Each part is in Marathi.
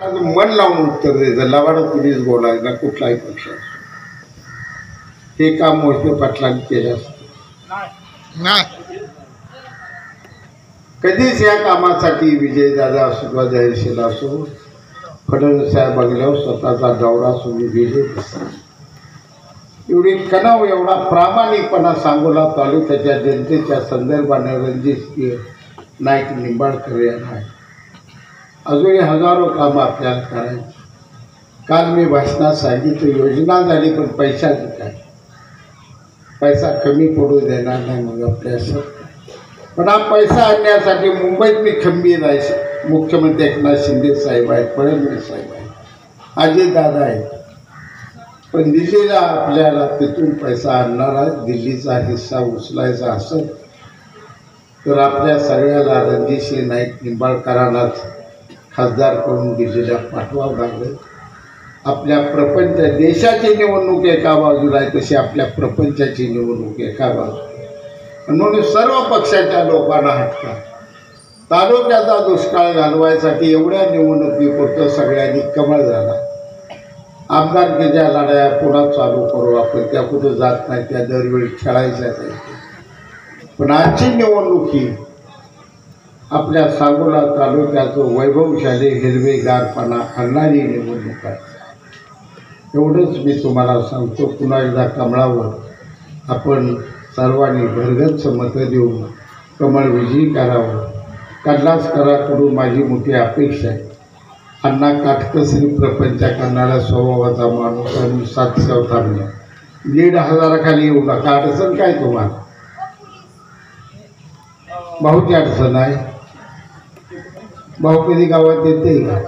मन लावून उत्तर द्यायचं, लवाड कुणीच बोलायला कुठलाही पक्ष. हे काम मोहिते पाटलांनी केलं नाही. कधीच या कामासाठी विजयदादा असो किंवा जयशील असो, फडणवीस साहेब बघल्यावर स्वतःचा दौरा सुरू गेले. एवढी कणव, एवढा प्रामाणिकपणा सांगोला तालुक्याच्या जनतेच्या संदर्भाने रणजित नाईक निंबाळकर यांना आहे. अजूनही हजारो कामं आपल्याला करायची. काल मी भाषणात सांगितलं, योजना झाली पण पैशाची काय, पैसा कमी पडू देणार नाही मग आपल्या. पण हा पैसा आणण्यासाठी मुंबईत मी खंबीर आहे. मुख्यमंत्री एकनाथ शिंदे साहेब आहेत, फडणवीस साहेब आहेत, अजितदादा आहेत. पण दिल्लीला आपल्याला तिथून पैसा आणणारा, दिल्लीचा हिस्सा उचलायचा असेल तर आपल्या सगळ्याला रणजितसिंह नाईक निंबाळकरांनाच खासदार करून दिल्लीला पाठवावं लागलं. आपल्या प्रपंच, देशाची निवडणूक एका बाजूला आहे तशी आपल्या प्रपंचाची निवडणूक एका बाजूला. म्हणून सर्व पक्षाच्या लोकांना हटका. तालुक्याचा दुष्काळ घालवायसाठी एवढ्या निवडणुकीपुरतं सगळ्यांनी कमळ झाला. आमदारकीच्या लढाया पुन्हा चालू करू आपण, त्या कुठं जात नाही, त्या दरवेळी खेळायच्या नाही. पण आजची निवडणूक ही आपल्या सांगोला तालुक्याचं वैभवशाली हिरवेगारपणा आणणारी निवडणूक आहे. एवढंच मी तुम्हाला सांगतो. पुन्हा एकदा कमळावर आपण सर्वांनी भरगच्च मतं देऊन कमळ विजयी करावं. कडलासकरांकडून माझी मोठी अपेक्षा आहे. अण्णा काटकसरी प्रपंच करणाऱ्या स्वभावाचा माणूस आणि 700 थांबला. 1,500 खाली येऊ नका. अडचण काय तुम्हाला? भाऊची अडचण आहे. भाऊ कधी गावात येते का?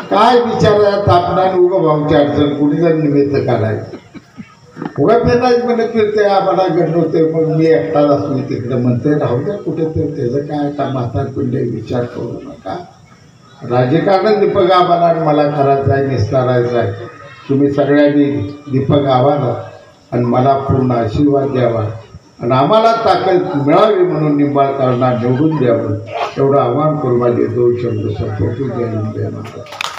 काय विचारायला तापणार उगं भाऊची अडचण कुणी जर निमित्त काढायचं. उगा फिरायच म्हणत फिरते, आम्हाला गणवते, मग मी एकटाच असतो तिकडे म्हणते राहू द्या कुठे तर. त्याचं काय आता म्हातारपिंड विचार करू नका. राजकारण दीपक आव्हानात मला करायचं आहे, निस्तारायचं आहे. तुम्ही सगळ्यांनी दीपक आव्हानात आणि मला पूर्ण आशीर्वाद द्यावा आणि आम्हाला ताकद मिळावी म्हणून निंबाळकरांना निवडून द्यावं एवढं आव्हान करून माझे 2 शब्द संपवतो. जय हिंद, जय महाराष्ट्र.